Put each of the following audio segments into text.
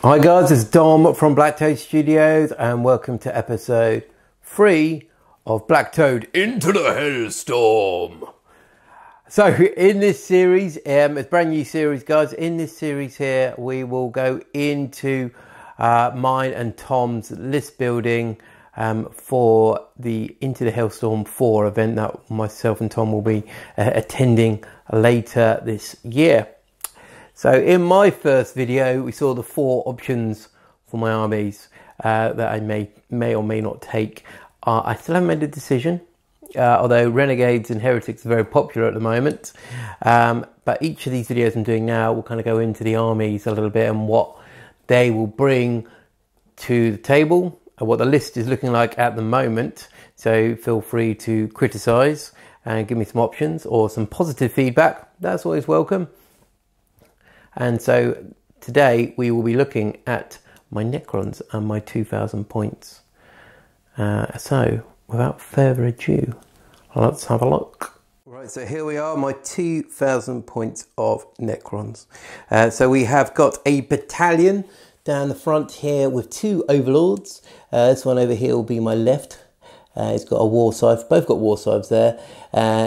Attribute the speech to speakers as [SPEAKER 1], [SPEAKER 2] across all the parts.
[SPEAKER 1] Hi guys, it's Dom from Blacktoad Studios and welcome to episode 3 of Blacktoad Enter the Hellstorm. So in this series, it's a brand new series guys, in this series here we will go into mine and Tom's list building for the Enter the Hellstorm 4 event that myself and Tom will be attending later this year. So in my first video, we saw the 4 options for my armies that I may or may not take. I still haven't made a decision, although Renegades and Heretics are very popular at the moment. But each of these videos I'm doing now will kind of go into the armies a little bit and what they will bring to the table, and what the list is looking like at the moment. So feel free to criticise and give me some options or some positive feedback. That's always welcome. And so today we will be looking at my Necrons and my 2,000 points. So without further ado, let's have a look. Right, so here we are, my 2,000 points of Necrons. So we have got a battalion down the front here with 2 overlords. This one over here will be my left. He's got a war scythe, both got war scythes there.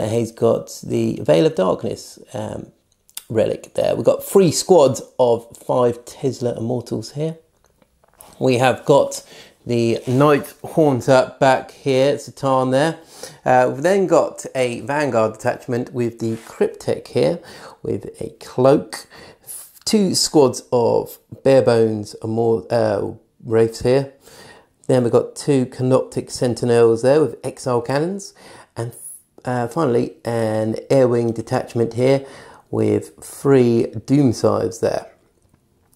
[SPEAKER 1] He's got the Veil of Darkness relic there. We've got 3 squads of 5 Tesla Immortals here. We have got the Night Haunter back here, it's a Tarn there. We've then got a Vanguard detachment with the Cryptek here, with a Cloak. 2 squads of Bare Bones Wraiths here. Then we've got 2 Canoptic Sentinels there with Exile Cannons. And finally, an Airwing detachment here with 3 Doom Scythes there.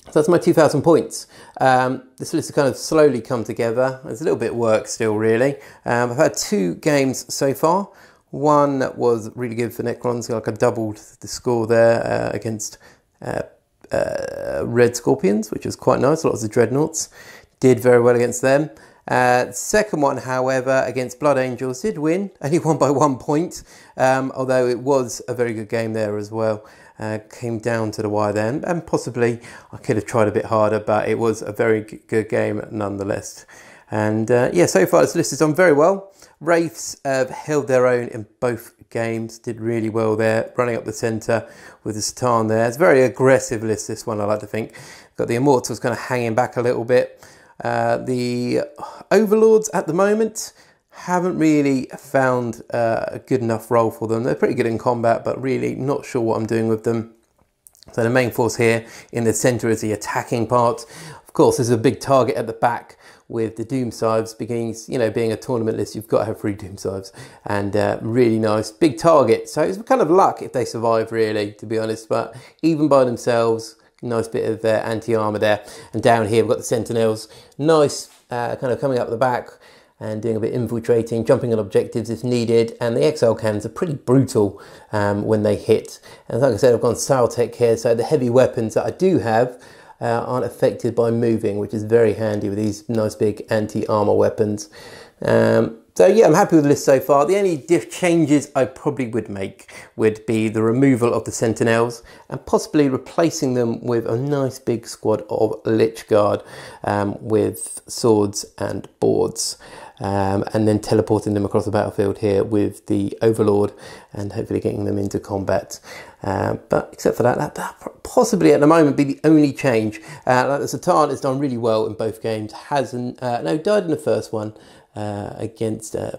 [SPEAKER 1] So that's my 2,000 points. This list has kind of slowly come together. There's a little bit of work still really. I've had 2 games so far. One that was really good for Necrons, like I doubled the score there against Red Scorpions, which was quite nice. Lots of Dreadnoughts. Did very well against them. Second one, however, against Blood Angels, did win, only won by 1 point, although it was a very good game there as well. Came down to the wire then, and possibly I could have tried a bit harder, but it was a very good game nonetheless. And yeah, so far this list has done very well. Wraiths have held their own in both games, did really well there, running up the centre with the Satan there. It's a very aggressive list, this one, I like to think. Got the Immortals kind of hanging back a little bit. The Overlords at the moment haven't really found a good enough role for them. They're pretty good in combat, but really not sure what I'm doing with them. So the main force here in the centre is the attacking part. Of course, there's a big target at the back with the Doom Scythes. Being a tournament list, you've got to have 3 Doom Scythes, and really nice big target. So it's kind of luck if they survive, really, to be honest. But even by themselves, nice bit of anti-armour there. And down here we've got the Sentinels, nice kind of coming up the back and doing a bit infiltrating, jumping on objectives if needed. And the Exile Cannons are pretty brutal when they hit. And like I said, I've gone Saltec here, so the heavy weapons that I do have aren't affected by moving, which is very handy with these nice big anti-armour weapons. So yeah, I'm happy with the list so far. The only changes I probably would make would be the removal of the Sentinels and possibly replacing them with a nice big squad of Lich Guard with swords and boards. And then teleporting them across the battlefield here with the Overlord and hopefully getting them into combat. But except for that possibly at the moment be the only change. Like the Satan has done really well in both games. Hasn't died in the first one against a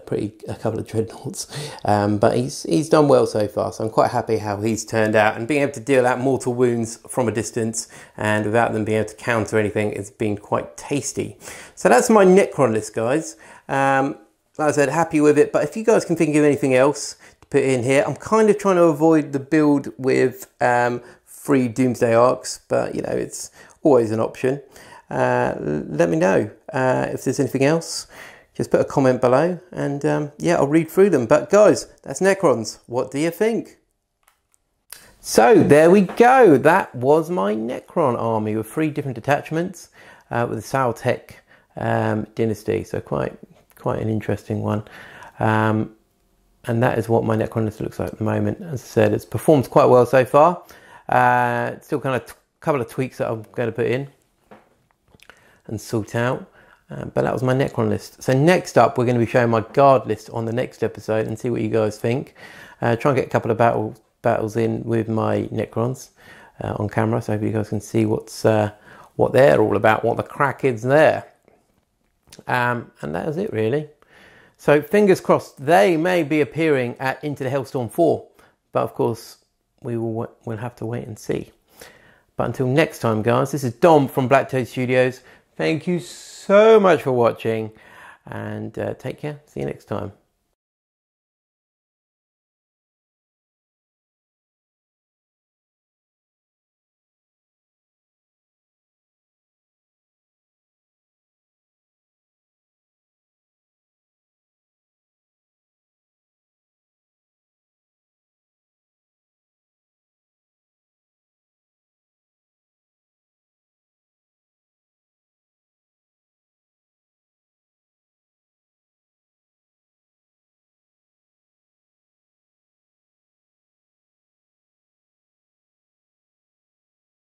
[SPEAKER 1] couple of Dreadnoughts, but he's done well so far. So I'm quite happy how he's turned out, and being able to deal out mortal wounds from a distance and without them being able to counter anything, it's been quite tasty. So that's my Necron list, guys. Like I said, happy with it, but if you guys can think of anything else to put in here, I'm kind of trying to avoid the build with 3 Doomsday Arcs, but you know, it's always an option. Let me know if there's anything else. Just put a comment below and yeah, I'll read through them. But guys, that's Necrons. What do you think? So there we go. That was my Necron army with 3 different detachments with the Saltec dynasty. So quite an interesting one. And that is what my Necron list looks like at the moment. As I said, it's performed quite well so far. Still kind of a couple of tweaks that I'm going to put in. and sort out. But that was my Necron list. So next up, we're going to be showing my guard list on the next episode and see what you guys think. Try and get a couple of battles in with my Necrons on camera, so I hope you guys can see what they're all about, what the crack is there. And that is it really. So fingers crossed, they may be appearing at Enter the Hellstorm 4, but of course we'll have to wait and see. But until next time, guys, this is Dom from Blacktoad Studios. Thank you so much for watching, and take care. See you next time.